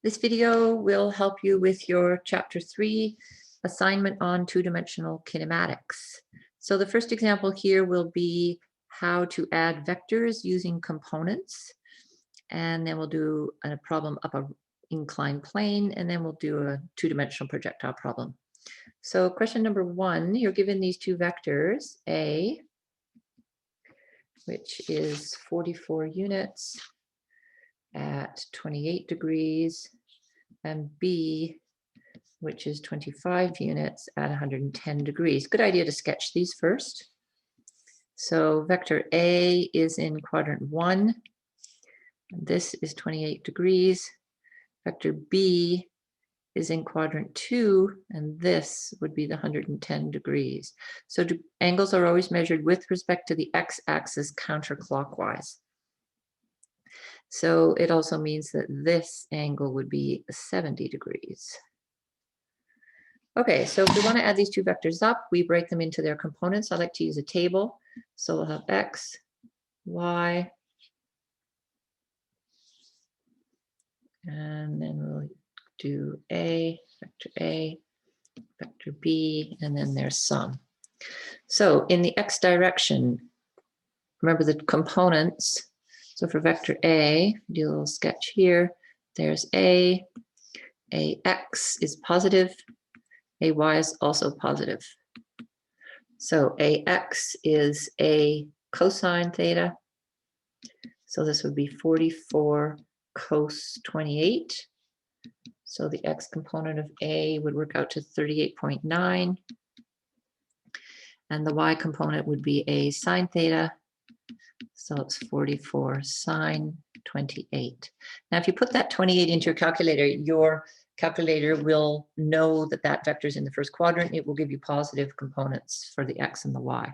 This video will help you with your Chapter 3 assignment on two-dimensional kinematics. So the first example here will be how to add vectors using components. And then we'll do a problem up an inclined plane, and then we'll do a two-dimensional projectile problem. So question number 1, you're given these two vectors, A, which is 44 units at 28 degrees, and B, which is 25 units at 110 degrees. Good idea to sketch these first. So vector A is in quadrant 1. This is 28 degrees. Vector B is in quadrant 2, and this would be the 110 degrees. So angles are always measured with respect to the x-axis counterclockwise. So it also means that this angle would be 70 degrees. Okay, so if we want to add these two vectors up, we break them into their components. I like to use a table. So we'll have x, y, and then we'll do A, vector B, and then their sum. So in the x direction, remember the components. So for vector A, do a little sketch here. There's A, AX is positive, AY is also positive. So AX is a cosine theta. So this would be 44 cos 28. So the x component of A would work out to 38.9. And the y component would be a sine theta. So it's 44 sine 28. Now, if you put that 28 into your calculator will know that that vector is in the first quadrant. It will give you positive components for the x and the y.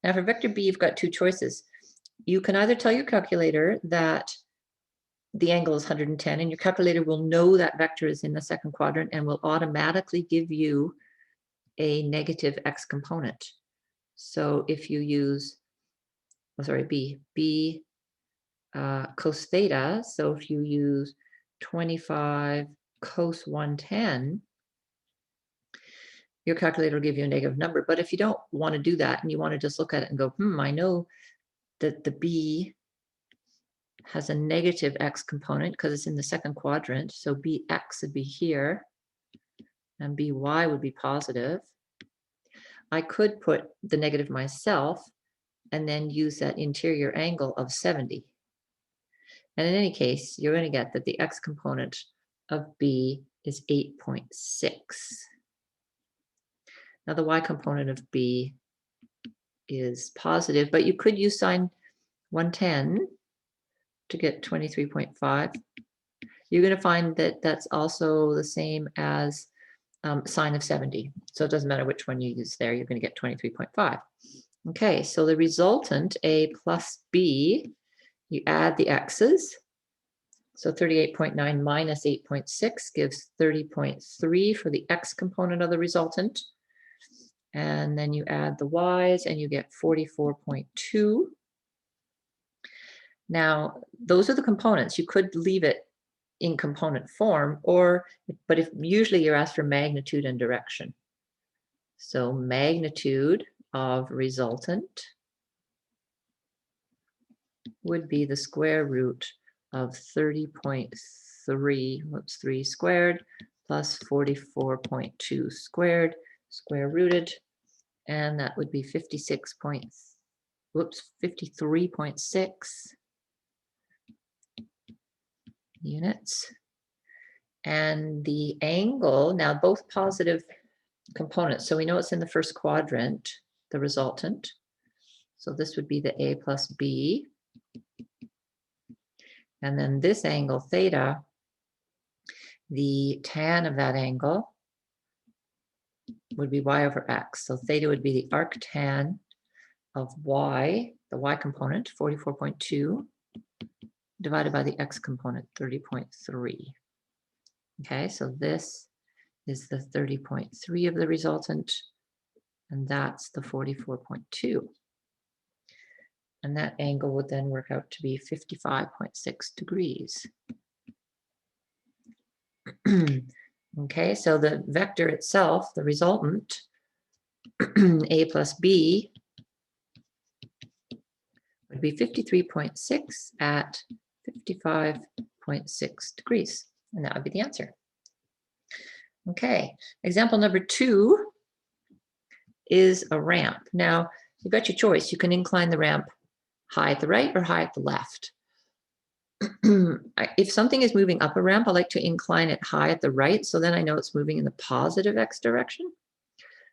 Now for vector B, you've got two choices. You can either tell your calculator that the angle is 110, and your calculator will know that vector is in the second quadrant and will automatically give you a negative x component. So if you use, B cos theta, so if you use 25 cos 110, your calculator will give you a negative number. But if you don't want to do that and you want to just look at it and go, I know that the B has a negative x component because it's in the second quadrant. So Bx would be here and By would be positive. I could put the negative myself and then use that interior angle of 70. And in any case, you're going to get that the x component of B is 8.6. Now the y component of B is positive, but you could use sine 110 to get 23.5. You're going to find that that's also the same as sine of 70. So it doesn't matter which one you use there, you're going to get 23.5. Okay, so the resultant, A plus B, you add the x's. So 38.9 minus 8.6 gives 30.3 for the x component of the resultant. And then you add the y's and you get 44.2. Now, those are the components. You could leave it in component form, but usually you're asked for magnitude and direction. So magnitude of resultant would be the square root of 30.3, 3 squared, plus 44.2 squared, square rooted, and that would be 53.6 units. And the angle, now both positive components, so we know it's in the first quadrant, the resultant. So this would be the A plus B. And then this angle theta, the tan of that angle would be y over x. So theta would be the arctan of y, the y component, 44.2, divided by the x component, 30.3. Okay, so this is the 30.3 of the resultant, and that's the 44.2. And that angle would then work out to be 55.6 degrees. Okay, so the vector itself, the resultant, a plus b, would be 53.6 at 55.6 degrees. And that would be the answer. Okay, example number 2 is a ramp. Now, you've got your choice. You can incline the ramp high at the right or high at the left. If something is moving up a ramp, I like to incline it high at the right, so then I know it's moving in the positive x direction.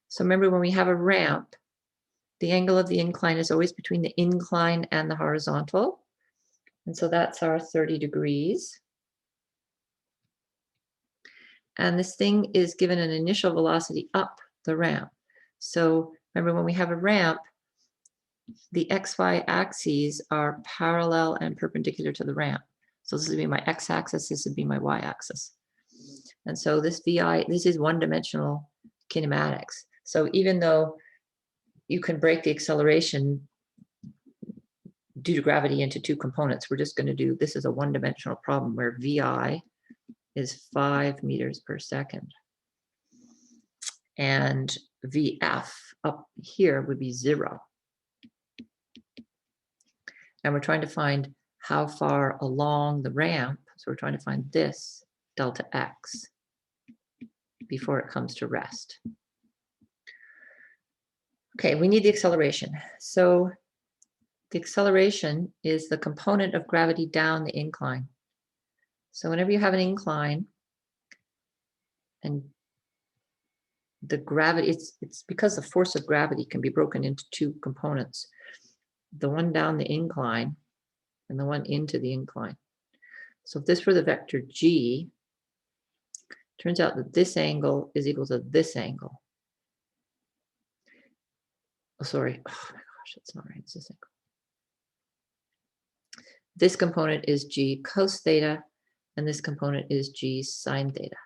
So remember, when we have a ramp, the angle of the incline is always between the incline and the horizontal. And so that's our 30 degrees. And this thing is given an initial velocity up the ramp. So remember, when we have a ramp, the XY axes are parallel and perpendicular to the ramp. So this would be my x-axis, this would be my y-axis. And so this VI, this is one-dimensional kinematics. So even though you can break the acceleration due to gravity into 2 components, we're just going to do, this is a one-dimensional problem where VI is 5 meters per second. And VF up here would be 0. And we're trying to find how far along the ramp, so we're trying to find this delta x before it comes to rest. Okay, we need the acceleration. So the acceleration is the component of gravity down the incline. So whenever you have an incline and the gravity, it's because the force of gravity can be broken into 2 components, the one down the incline and the one into the incline. So if this were the vector g, turns out that this angle is equal to this angle. Oh, sorry. Oh my gosh, that's not right. It's this angle. This component is g cos theta, and this component is g sine theta.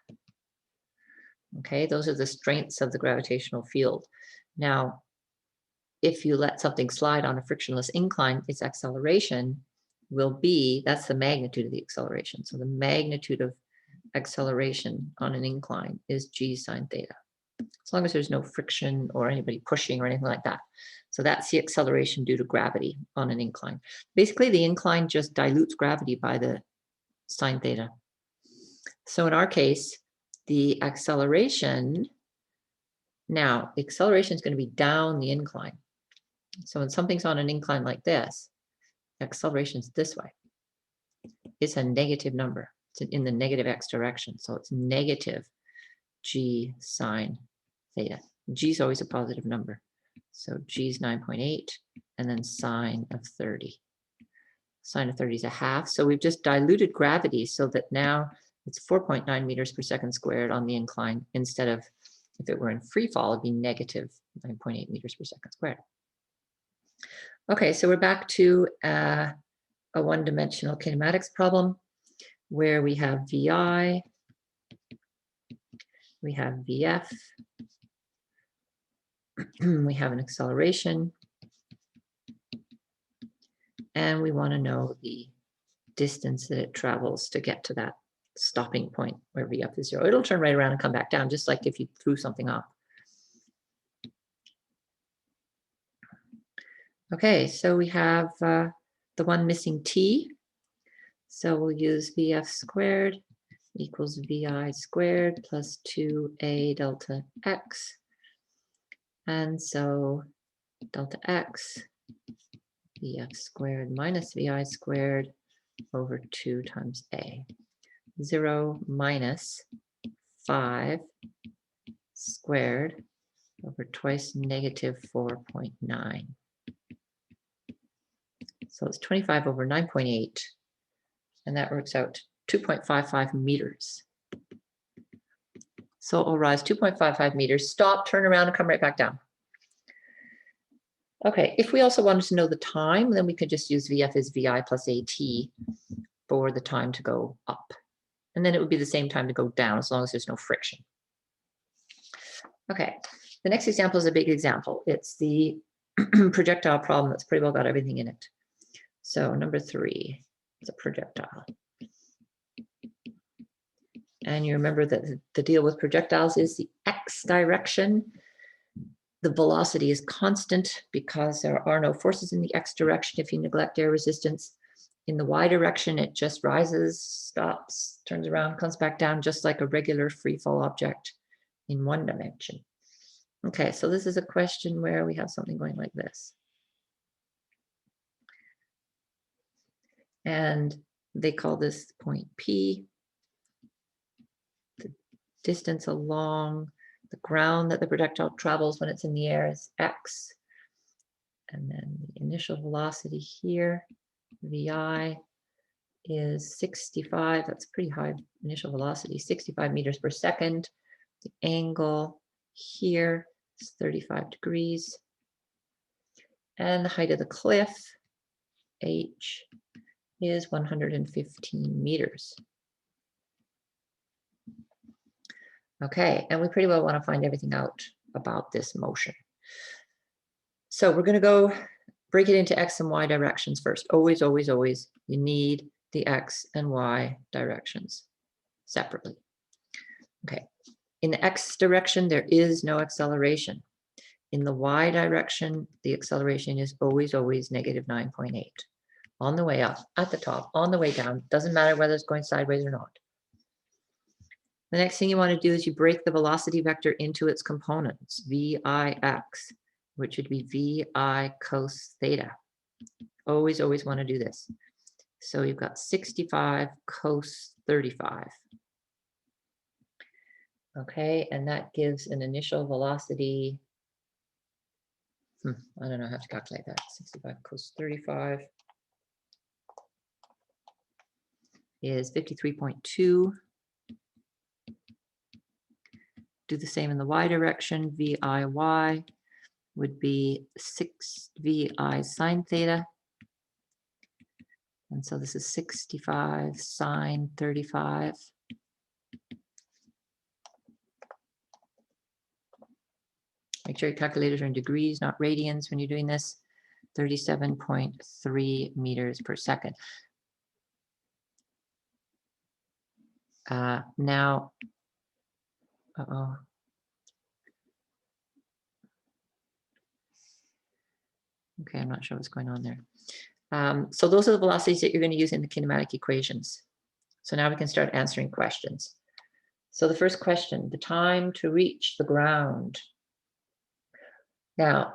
Okay, those are the strengths of the gravitational field. Now, if you let something slide on a frictionless incline, its acceleration will be, that's the magnitude of the acceleration. So the magnitude of acceleration on an incline is g sine theta, as long as there's no friction or anybody pushing or anything like that. So that's the acceleration due to gravity on an incline. Basically, the incline just dilutes gravity by the sine theta. So in our case, the acceleration, now the acceleration is going to be down the incline. So when something's on an incline like this, the acceleration is this way. It's a negative number. It's in the negative x direction. So it's negative g sine theta. G is always a positive number. So g is 9.8, and then sine of 30. Sine of 30 is a half. So we've just diluted gravity so that now it's 4.9 meters per second squared on the incline, instead of, if it were in free fall, it'd be negative 9.8 meters per second squared. Okay, so we're back to a one-dimensional kinematics problem where we have VI, we have VF, we have an acceleration, and we want to know the distance that it travels to get to that stopping point where VF is 0. It'll turn right around and come back down, just like if you threw something up. Okay, so we have the one missing t. So we'll use VF squared equals VI squared plus 2a delta x. And so delta x, VF squared minus VI squared over 2 times a. 0 minus 5 squared over twice negative 4.9. So it's 25 over 9.8, and that works out 2.55 meters. So it will rise 2.55 meters, stop, turn around, and come right back down. Okay, if we also wanted to know the time, then we could just use VF as VI plus AT for the time to go up. And then it would be the same time to go down as long as there's no friction. Okay, the next example is a big example. It's the projectile problem that's pretty well got everything in it. So number 3 is a projectile. And you remember that the deal with projectiles is the x direction. The velocity is constant because there are no forces in the x direction if you neglect air resistance. In the y direction, it just rises, stops, turns around, comes back down, just like a regular free fall object in one dimension. Okay, so this is a question where we have something going like this. And they call this point P. The distance along the ground that the projectile travels when it's in the air is x. And then the initial velocity here, VI, is 65. That's pretty high initial velocity, 65 meters per second. The angle here is 35 degrees. And the height of the cliff, H, is 115 meters. Okay, and we pretty well want to find everything out about this motion. So we're going to go break it into x and y directions first. Always, always, always, you need the x and y directions separately. Okay, in the x direction, there is no acceleration. In the y direction, the acceleration is always, always negative 9.8. On the way up, at the top, on the way down, doesn't matter whether it's going sideways or not. The next thing you want to do is you break the velocity vector into its components, Vix, which would be Vi cos theta. Always, always want to do this. So you've got 65 cos 35. Okay, and that gives an initial velocity. I don't know how to calculate that. 65 cos 35 is 53.2. Do the same in the y direction. VIY would be 6 VI sine theta. And so this is 65 sine 35. Make sure your calculators are in degrees, not radians when you're doing this. 37.3 meters per second. Now, okay, I'm not sure what's going on there. So those are the velocities that you're going to use in the kinematic equations. So now we can start answering questions. So the first question, the time to reach the ground. Now,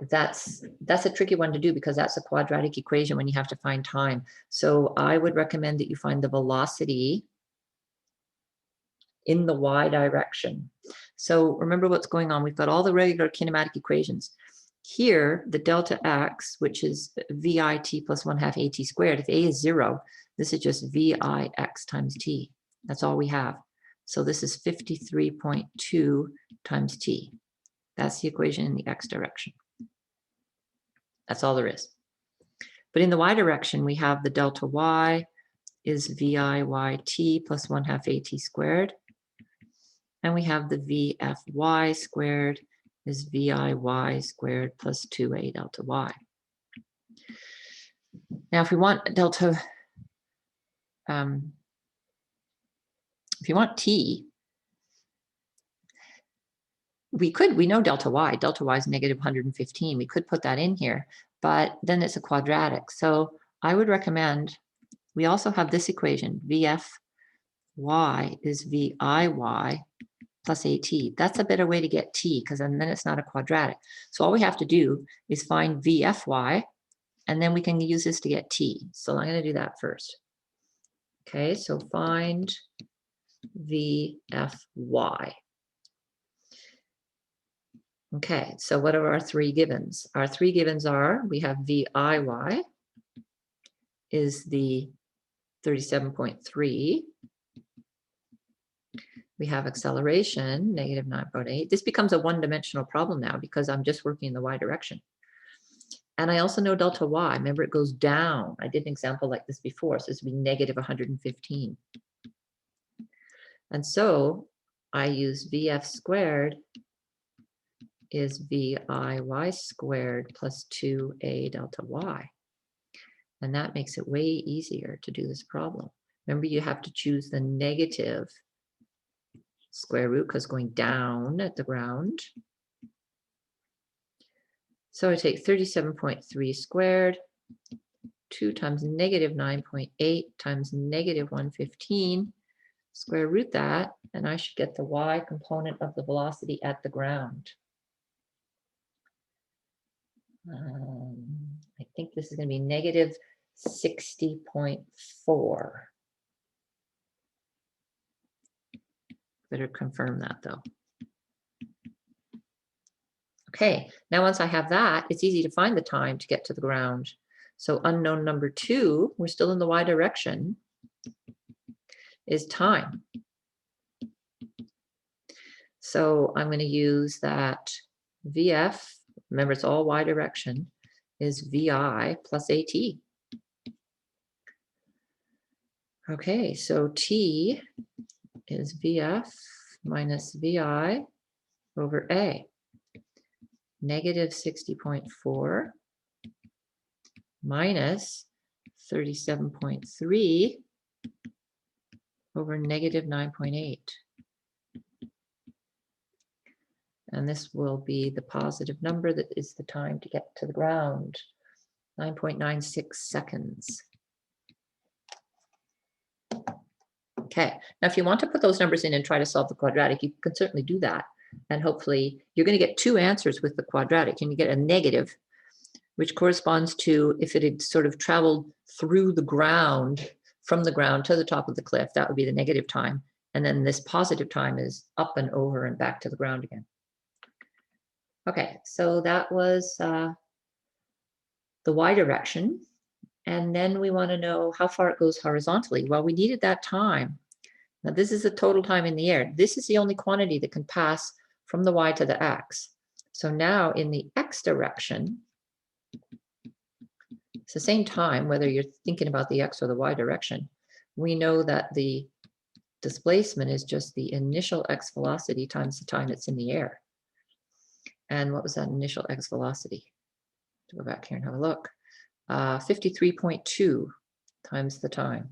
that's a tricky one to do because that's a quadratic equation when you have to find time. So I would recommend that you find the velocity in the y direction. So remember what's going on. We've got all the regular kinematic equations. Here, the delta x, which is VIT plus 1/2 AT squared. If A is 0, this is just VIX times t. That's all we have. So this is 53.2 times t. That's the equation in the x direction. That's all there is. But in the y direction, we have the delta y is VIYT plus 1/2 AT squared. And we have the VFY squared is VIY squared plus 2a delta y. Now, if we want delta, if you want t, we know delta y. Delta y is negative 115. We could put that in here, but then it's a quadratic. So I would recommend, we also have this equation, VFY is VIY plus AT. That's a better way to get t because then it's not a quadratic. So all we have to do is find VFY, and then we can use this to get t. So I'm going to do that first. Okay, so find VFY. Okay, so what are our three givens? Our three givens are, we have VIY is the 37.3. We have acceleration, negative 9.8. This becomes a one-dimensional problem now because I'm just working in the y direction. And I also know delta y. Remember, it goes down. I did an example like this before, so this would be negative 115. And so I use VF squared is VIY squared plus 2a delta y. And that makes it way easier to do this problem Remember, you have to choose the negative square root because going down at the ground. So I take 37.3 squared, 2 times negative 9.8 times negative 115, square root that, and I should get the y component of the velocity at the ground. I think this is going to be negative 60.4. Better confirm that though. Okay, now once I have that, it's easy to find the time to get to the ground. So unknown number 2, we're still in the y direction, is time. So I'm going to use that VF, remember it's all y direction, is VI plus AT. Okay, so T is VF minus VI over A. Negative 60.4 minus 37.3 over negative 9.8. And this will be the positive number that is the time to get to the ground, 9.96 seconds. Okay, now if you want to put those numbers in and try to solve the quadratic, you can certainly do that. And hopefully you're going to get 2 answers with the quadratic, and you get a negative, which corresponds to if it had sort of traveled through the ground, from the ground to the top of the cliff, that would be the negative time. And then this positive time is up and over and back to the ground again. Okay, so that was the y direction. And then we want to know how far it goes horizontally. Well, we needed that time. Now this is the total time in the air. This is the only quantity that can pass from the y to the x. So now in the x direction, it's the same time, whether you're thinking about the x or the y direction. We know that the displacement is just the initial x velocity times the time it's in the air. And what was that initial x velocity? To go back here and have a look. 53.2 times the time.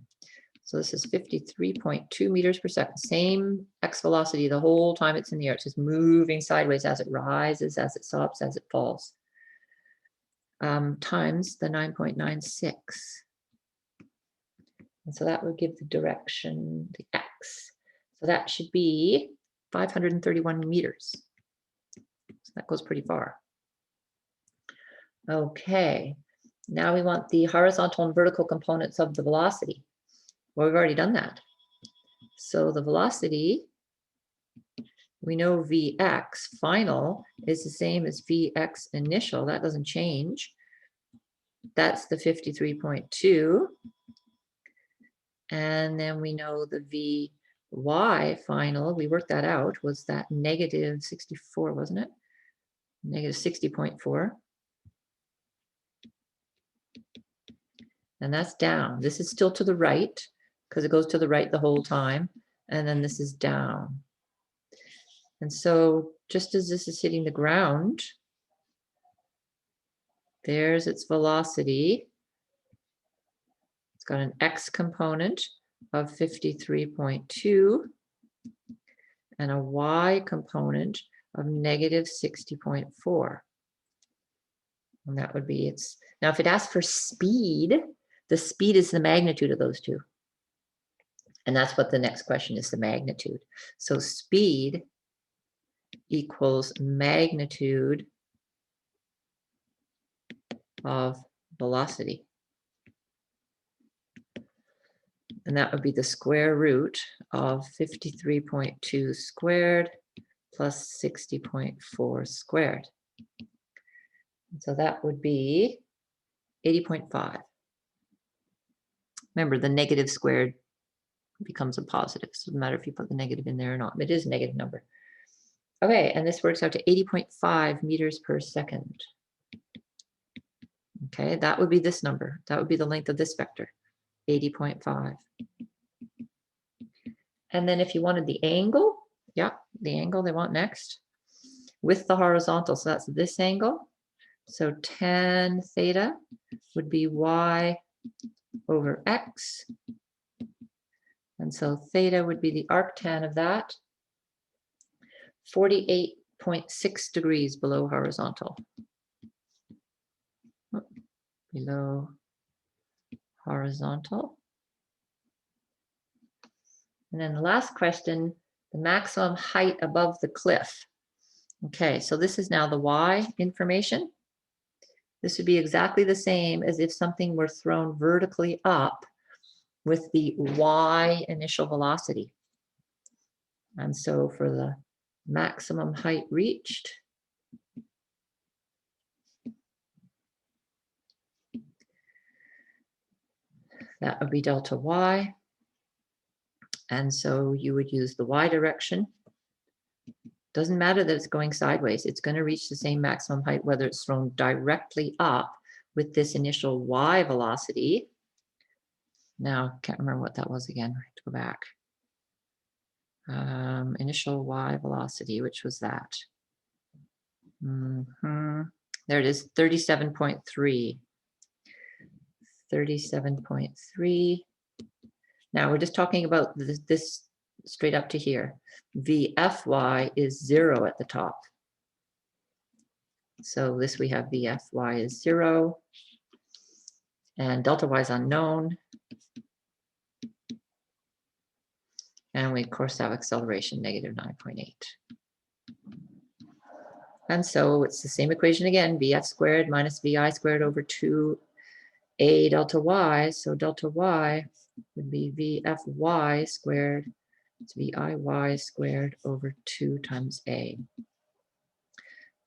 So this is 53.2 meters per second. Same x velocity the whole time it's in the air. It's just moving sideways as it rises, as it stops, as it falls. Times the 9.96. And so that would give the direction, the x. So that should be 531 meters. So that goes pretty far. Okay, now we want the horizontal and vertical components of the velocity. Well, we've already done that. So the velocity, we know Vx final is the same as Vx initial. That doesn't change. That's the 53.2. And then we know the Vy final, we worked that out, was that negative 64, wasn't it? Negative 60.4. And that's down. This is still to the right because it goes to the right the whole time. And then this is down. And so just as this is hitting the ground, there's its velocity. It's got an x component of 53.2 and a y component of negative 60.4. And that would be its. Now, if it asks for speed, the speed is the magnitude of those two. And that's what the next question is, the magnitude. So speed equals magnitude of velocity. And that would be the square root of 53.2 squared plus 60.4 squared. And so that would be 80.5. Remember, the negative squared becomes a positive. So it doesn't matter if you put the negative in there or not. It is a negative number. Okay, and this works out to 80.5 meters per second. Okay, that would be this number. That would be the length of this vector, 80.5. And then if you wanted the angle, yeah, the angle they want next with the horizontal. So that's this angle. So tan theta would be y over x And so theta would be the arctan of that, 48.6 degrees below horizontal. Below horizontal. And then the last question, the maximum height above the cliff. Okay, so this is now the y information. This would be exactly the same as if something were thrown vertically up with the y initial velocity. And so for the maximum height reached, that would be delta y. And so you would use the y direction. Doesn't matter that it's going sideways. It's going to reach the same maximum height whether it's thrown directly up with this initial y velocity. Now, can't remember what that was again. I have to go back. Initial y velocity, which was that? There it is, 37.3. 37.3. Now we're just talking about this straight up to here. Vfy is 0 at the top. So this we have Vfy is 0. And delta y is unknown. And we, of course, have acceleration, negative 9.8. And so it's the same equation again, Vf squared minus Vi squared over 2a delta y. So delta y would be Vfy squared. It's Viy squared over 2 times a.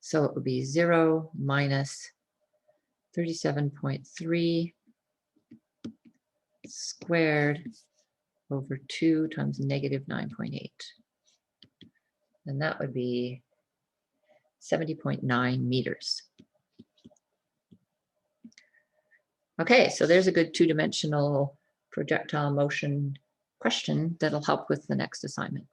So it would be 0 minus 37.3 squared over 2 times negative 9.8. And that would be 70.9 meters. Okay, so there's a good two-dimensional projectile motion question that'll help with the next assignment.